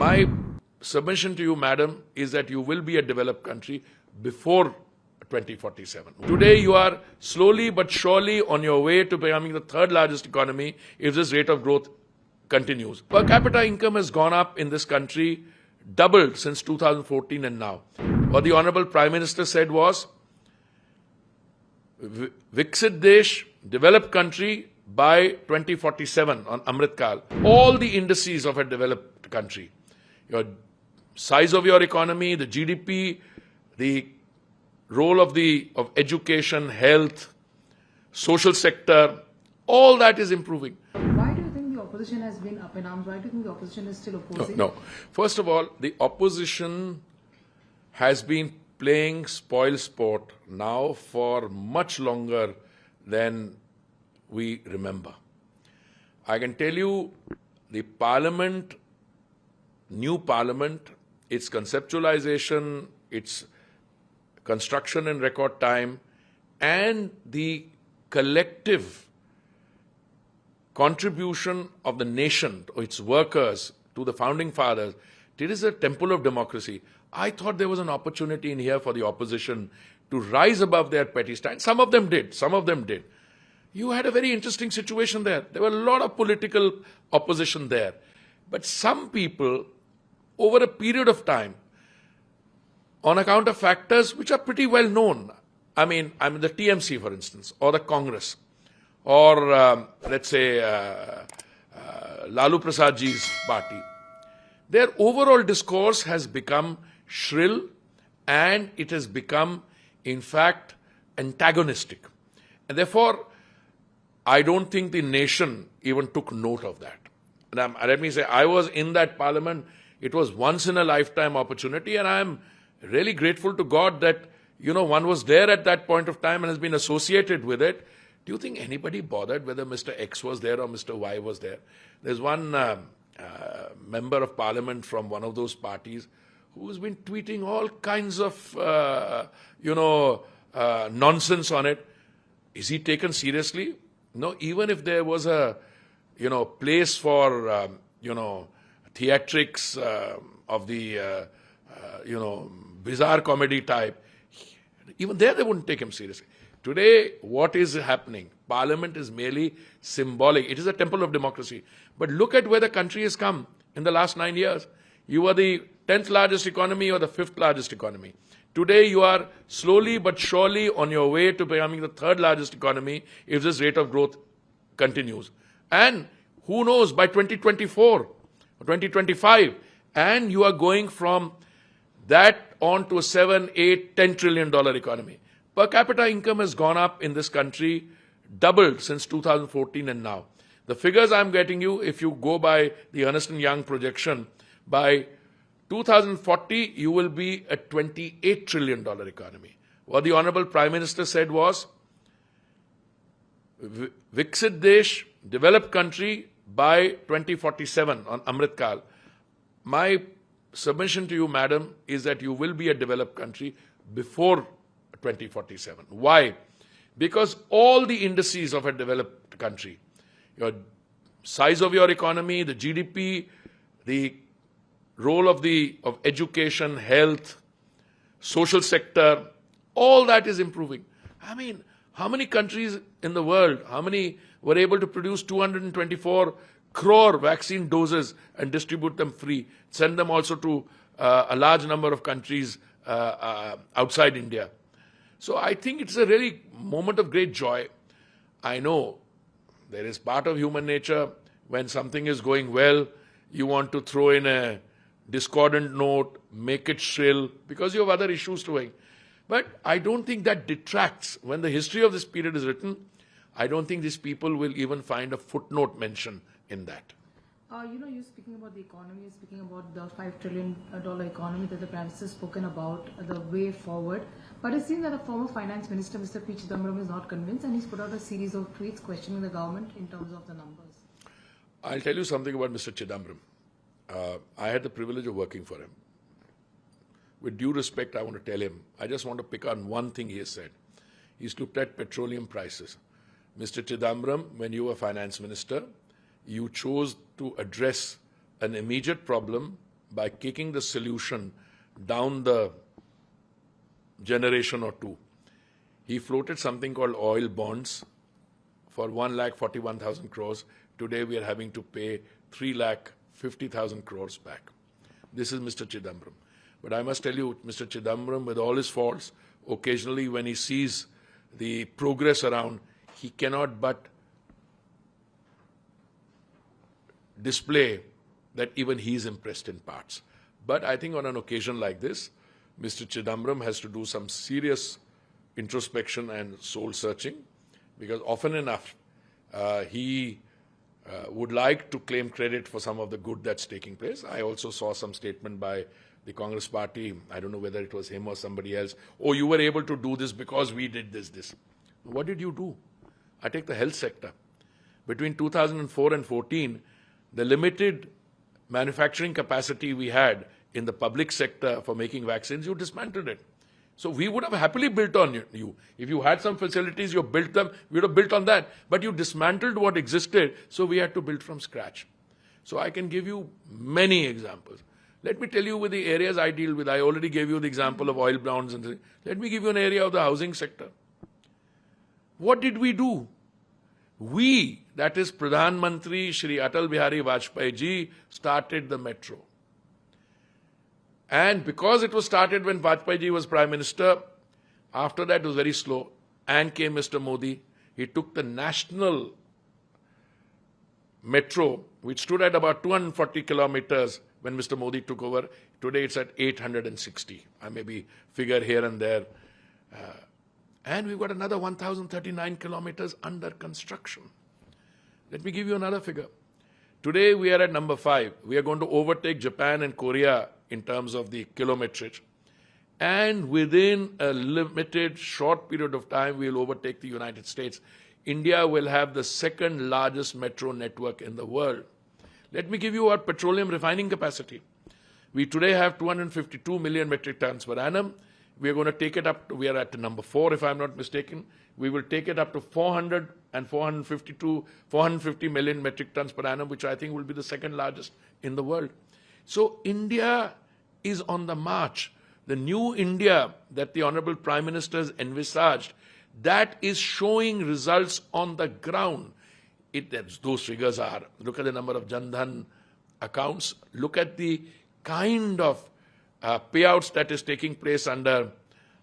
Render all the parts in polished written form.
My submission to you, madam, is that you will be a developed country before 2047. Today, you are slowly but surely on your way to becoming the third largest economy if this rate of growth continues. Per capita income has gone up in this country, doubled since 2014 and now. What the Honorable Prime Minister said was, Viksit Desh, developed country by 2047 on Amrit Kal. All the indices of a developed country, your size of your economy, the GDP, the role of education, health, social sector, all that is improving. Why do you think the opposition has been up in arms? Why do you think the opposition is still opposing? No. First of all, the opposition has been playing spoil sport now for much longer than we remember. I can tell you the parliament, new parliament, its conceptualization, its construction in record time, and the collective contribution of the nation, its workers, to the founding fathers, it is a temple of democracy. I thought there was an opportunity in here for the opposition to rise above their petty stand. Some of them did. You had a very interesting situation there. There were a lot of political opposition there. But some people, over a period of time, on account of factors which are pretty well known, I mean the TMC, for instance, or the Congress, or let's say Lalu Prasad ji's party, their overall discourse has become shrill and it has become, in fact, antagonistic. And therefore, I don't think the nation even took note of that. And let me say, I was in that parliament. It was once in a lifetime opportunity, and I am really grateful to God that, one was there at that point of time and has been associated with it. Do you think anybody bothered whether Mr. X was there or Mr. Y was there? There's one member of parliament from one of those parties who's been tweeting all kinds of, nonsense on it. Is he taken seriously? No, even if there was a, place for, theatrics of the, bizarre comedy type, even there they wouldn't take him seriously. Today, what is happening? Parliament is merely symbolic. It is a temple of democracy. But look at where the country has come in the last 9 years. You were the 10th largest economy or the 5th largest economy. Today, you are slowly but surely on your way to becoming the third largest economy if this rate of growth continues. And who knows, by 2024 or 2025, and you are going from that on to a $7, $8, $10 trillion economy. Per capita income has gone up in this country, doubled since 2014 and now. The figures I'm getting you, if you go by the Ernst & Young projection, by 2040, you will be a $28 trillion economy. What the Honorable Prime Minister said was, Viksit Desh, developed country by 2047 on Amrit Kal. My submission to you, madam, is that you will be a developed country before 2047. Why? Because all the indices of a developed country, your size of your economy, the GDP, the role of education, health, social sector, all that is improving. I mean, how many countries in the world, how many were able to produce 224 crore vaccine doses and distribute them free, send them also to a large number of countries outside India? So I think it's a really moment of great joy. I know there is part of human nature, when something is going well, you want to throw in a discordant note, make it shrill, because you have other issues to doing. But I don't think that detracts. When the history of this period is written, I don't think these people will even find a footnote mention in that. You're speaking about the economy, you're speaking about the $5 trillion economy that the Prime Minister has spoken about, the way forward. But it seems that the former Finance Minister, Mr. P. Chidambaram, is not convinced, and he's put out a series of tweets questioning the government in terms of the numbers. I'll tell you something about Mr. Chidambaram. I had the privilege of working for him. With due respect, I want to tell him, I just want to pick on one thing he has said. He's looked at petroleum prices. Mr. Chidambaram, when you were finance minister, you chose to address an immediate problem by kicking the solution down the generation or two. He floated something called oil bonds for 1,41,000 crores. Today we are having to pay 3,50,000 crores back. This is Mr. Chidambaram. But I must tell you, Mr. Chidambaram, with all his faults, occasionally when he sees the progress around, he cannot but display that even he is impressed in parts. But I think on an occasion like this, Mr. Chidambaram has to do some serious introspection and soul searching, because often enough he would like to claim credit for some of the good that's taking place. I also saw some statement by the Congress party, I don't know whether it was him or somebody else, oh, you were able to do this because we did this. What did you do? I take the health sector. Between 2004 and 14, the limited manufacturing capacity we had in the public sector for making vaccines, you dismantled it. So we would have happily built on you. If you had some facilities, you built them, we would have built on that. But you dismantled what existed, so we had to build from scratch. So I can give you many examples. Let me tell you with the areas I deal with. I already gave you the example of oil bonds. And let me give you an area of the housing sector. What did we do? We, that is Pradhan Mantri Shri Atal Bihari Vajpayee ji, started the metro. And because it was started when Vajpayee ji was Prime Minister, after that it was very slow. And came Mr. Modi. He took the national metro, which stood at about 240 kilometers when Mr. Modi took over. Today it's at 860. I maybe figure here and there. And we've got another 1,039 kilometers under construction. Let me give you another figure. Today we are at number 5. We are going to overtake Japan and Korea in terms of the kilometrage. And within a limited short period of time, we will overtake the United States. India will have the second largest metro network in the world. Let me give you our petroleum refining capacity. We today have 252 million metric tons per annum. We are going to take it up, we are at number 4 if I'm not mistaken. We will take it up to 450 million metric tons per annum, which I think will be the second largest in the world. So India is on the march. The new India that the Honorable Prime Minister has envisaged, that is showing results on the ground. Those figures are, look at the number of Jan Dhan accounts, look at the kind of payouts that is taking place under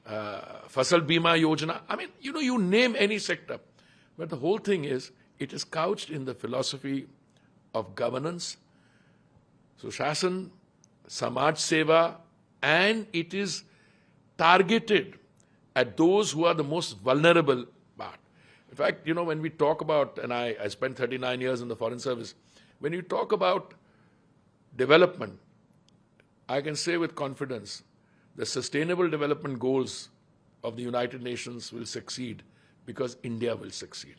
Fasal Bima Yojana. I mean, you name any sector. But the whole thing is, it is couched in the philosophy of governance, Sushasan, Samaj Seva, and it is targeted at those who are the most vulnerable part. In fact, when we talk about, and I spent 39 years in the Foreign Service, when you talk about development, I can say with confidence, the Sustainable Development Goals of the United Nations will succeed because India will succeed.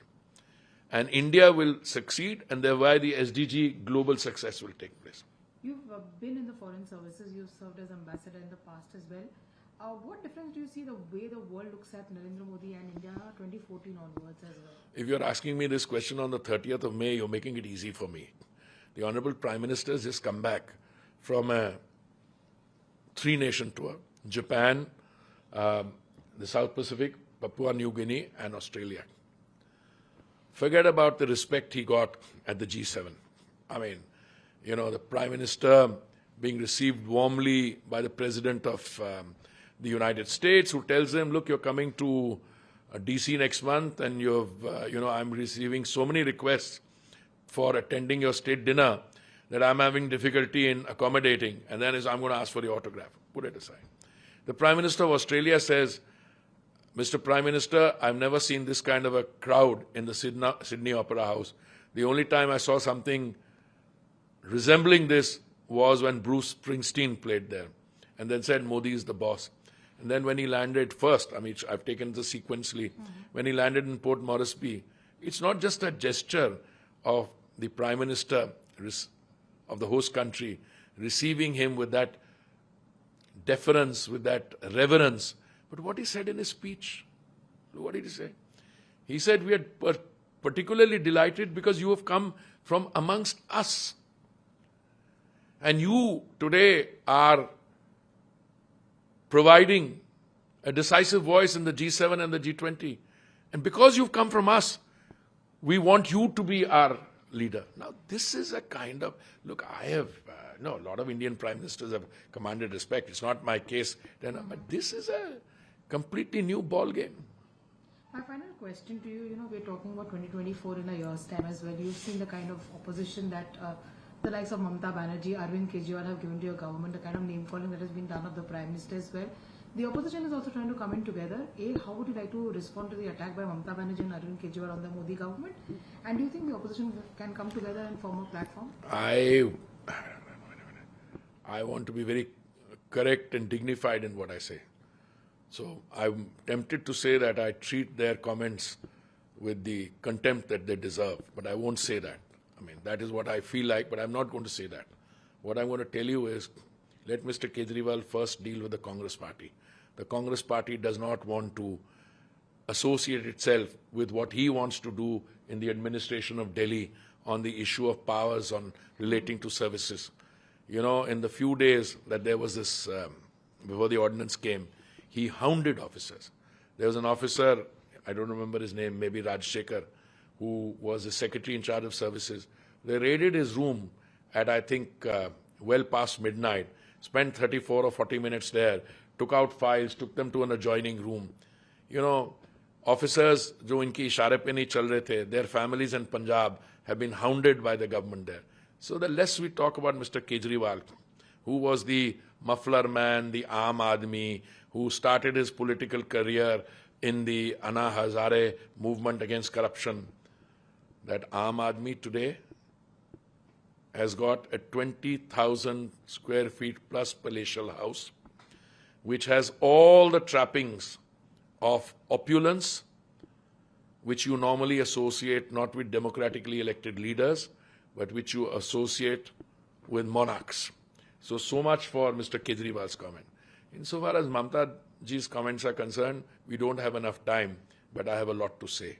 And India will succeed, and thereby the SDG global success will take place. You've been in the foreign services, you've served as ambassador in the past as well. What difference do you see the way the world looks at Narendra Modi and India 2014 onwards as well? If you're asking me this question on the 30th of May, you're making it easy for me. The Honorable Prime Minister has just come back from a 3-nation tour: Japan, the South Pacific, Papua New Guinea, and Australia. Forget about the respect he got at the G7. I mean, the Prime Minister being received warmly by the President of the United States, who tells him, look, you're coming to DC next month, and I'm receiving so many requests for attending your state dinner that I'm having difficulty in accommodating, and then I'm going to ask for the autograph. Put it aside. The Prime Minister of Australia says, Mr. Prime Minister, I've never seen this kind of a crowd in the Sydney Opera House. The only time I saw something resembling this was when Bruce Springsteen played there, and then said Modi is the boss. And then when he landed first, I've taken this sequentially, when he landed in Port Moresby, it's not just a gesture of the Prime Minister of the host country receiving him with that deference, with that reverence, but what he said in his speech. What did he say? He said, we are particularly delighted because you have come from amongst us. And you today are providing a decisive voice in the G7 and the G20. And because you've come from us, we want you to be our leader. Now, this is a kind of, look, I have, a lot of Indian prime ministers have commanded respect. It's not my case. But this is a completely new ball game. My final question to you, we're talking about 2024 in a year's time as well. You've seen the kind of opposition that the likes of Mamata Banerjee, Arvind Kejriwal have given to your government, the kind of name calling that has been done of the Prime Minister as well. The opposition is also trying to come in together. How would you like to respond to the attack by Mamata Banerjee and Arvind Kejriwal on the Modi government? And do you think the opposition can come together and form a platform? I want to be very correct and dignified in what I say. So I'm tempted to say that I treat their comments with the contempt that they deserve, but I won't say that. I mean, that is what I feel like, but I'm not going to say that. What I'm going to tell you is, let Mr. Kejriwal first deal with the Congress party. The Congress party does not want to associate itself with what he wants to do in the administration of Delhi on the issue of powers on relating to services. In the few days that there was this, before the ordinance came, he hounded officers. There was an officer, I don't remember his name, maybe Rajshekhar, who was the secretary in charge of services. They raided his room at, I think, well past midnight, spent 34 or 40 minutes there, took out files, took them to an adjoining room. Officers, jo inki ishare pe nahi chal rahe the, their families in Punjab have been hounded by the government there. So the less we talk about Mr. Kejriwal, who was the muffler man, the Aam Aadmi, who started his political career in the Anna Hazare movement against corruption, that Aam Aadmi today has got a 20,000 square feet plus palatial house, which has all the trappings of opulence, which you normally associate not with democratically elected leaders, but which you associate with monarchs. So much for Mr. Kejriwal's comment. Insofar as Mamata ji's comments are concerned, we don't have enough time, but I have a lot to say.